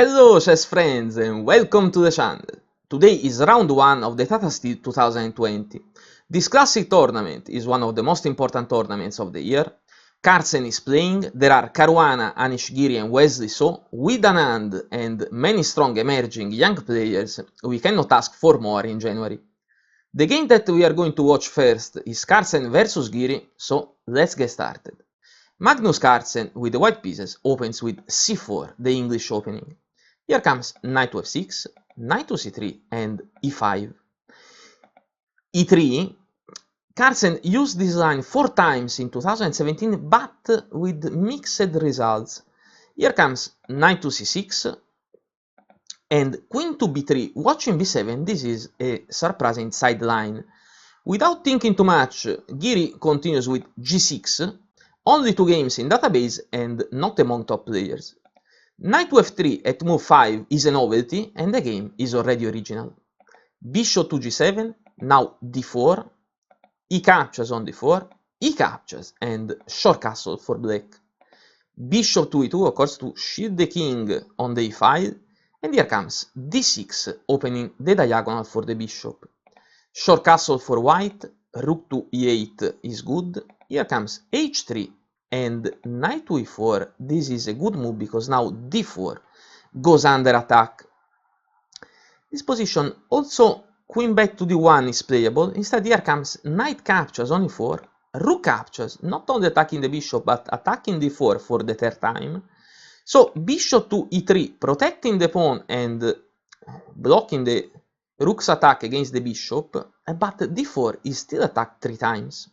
Hello chess friends and welcome to the channel. Today is round 1 of the Tata Steel 2020. This classic tournament is one of the most important tournaments of the year. Carlsen is playing, there are Caruana, Anish, Giri and Wesley, so with Anand and many strong emerging young players, we cannot ask for more in January. The game that we are going to watch first is Carlsen vs Giri, so let's get started. Magnus Carlsen, with the white pieces, opens with c4, the English opening. Here comes knight to f6, knight to c3 and e5. e3, Carlsen used this line 4 times in 2017, but with mixed results. Here comes knight to c6 and queen to b3, watching b7. This is a surprising sideline. Without thinking too much, Giri continues with g6, only 2 games in database and not among top players. Knight to f3 at move 5 is a novelty and the game is already original. Bishop to g7, now d4, e captures on d4, e captures and short castle for black. Bishop to e2, of course, to shield the king on the e5, and here comes d6, opening the diagonal for the bishop. Short castle for white, rook to e8 is good. Here comes h3 and knight to e4. This is a good move because now d4 goes under attack. This position also queen back to d1 is playable. Instead here comes knight captures on e4, rook captures, not only attacking the bishop but attacking d4 for the third time. So bishop to e3, protecting the pawn and blocking the rook's attack against the bishop, but d4 is still attacked 3 times.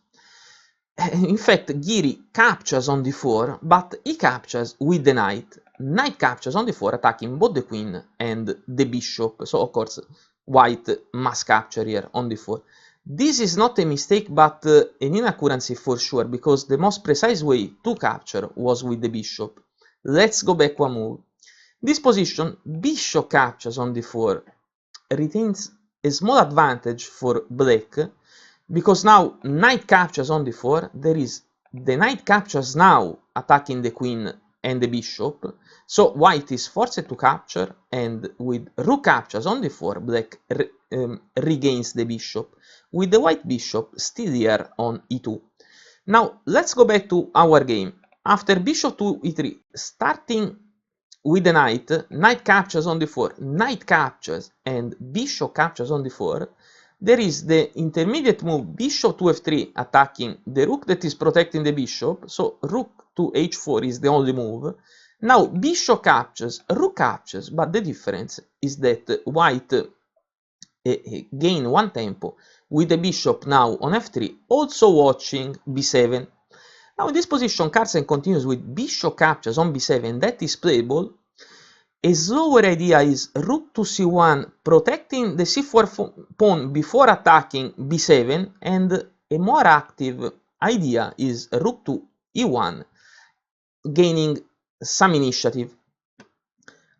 In fact, Giri captures on d4, but he captures with the knight. Knight captures on d4, attacking both the queen and the bishop. So, of course, white must capture here on d4. This is not a mistake, but an inaccuracy for sure, because the most precise way to capture was with the bishop. Let's go back one move. This position, bishop captures on d4, retains a small advantage for black, because now knight captures on d4, there is the knight captures now attacking the queen and the bishop, so white is forced to capture, and with rook captures on d4, black regains the bishop, with the white bishop still here on e2. Now let's go back to our game. After bishop to e3, starting with the knight, knight captures on d4, knight captures and bishop captures on d4, there is the intermediate move bishop to f3 attacking the rook that is protecting the bishop, so rook to h4 is the only move. Now bishop captures, rook captures, but the difference is that white gain 1 tempo with the bishop now on f3, also watching b7. Now in this position, Carlsen continues with bishop captures on b7, that is playable. A slower idea is rook to c1, protecting the c4 pawn before attacking b7, and a more active idea is rook to e1, gaining some initiative.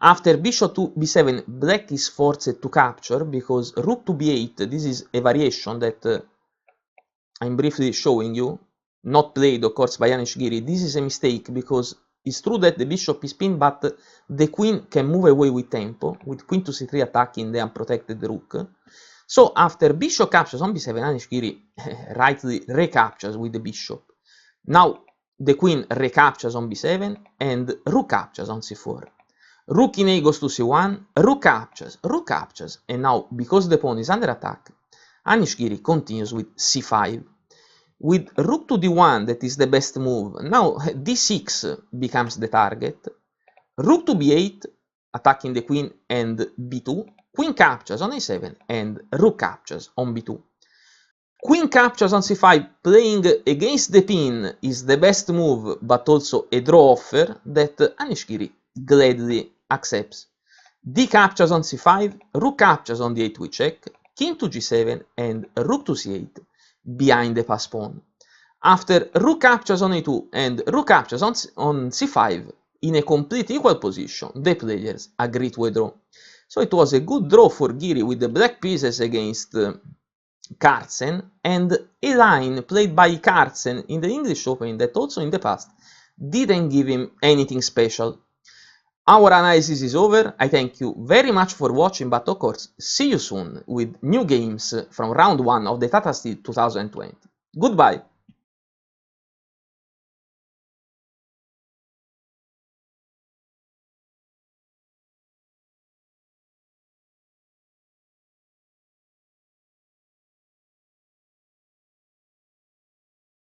After bishop to b7, black is forced to capture, because rook to b8, this is a variation that I'm briefly showing you, not played of course by Anish Giri. This is a mistake because it's true that the bishop is pinned, but the queen can move away with tempo, with queen to c3 attacking the unprotected rook. So after bishop captures on b7, Anish Giri rightly recaptures with the bishop. Now the queen recaptures on b7 and rook captures on c4. Rook in a goes to c1, rook captures, and now because the pawn is under attack, Anish Giri continues with c5. With rook to d1, that is the best move, now d6 becomes the target. Rook to b8, attacking the queen and b2. Queen captures on a7 and rook captures on b2. Queen captures on c5, playing against the pin, is the best move, but also a draw offer that Anish Giri gladly accepts. D captures on c5, rook captures on d8 with check, king to g7 and rook to c8. Behind the pass pawn. After rook captures on a2 and rook captures on c5, in a complete equal position, the players agree to a draw. So it was a good draw for Giri with the black pieces against Carlsen, and a line played by Carlsen in the English Open that also in the past didn't give him anything special. Our analysis is over. I thank you very much for watching, but of course, see you soon with new games from round 1 of the Tata Steel 2020. Goodbye!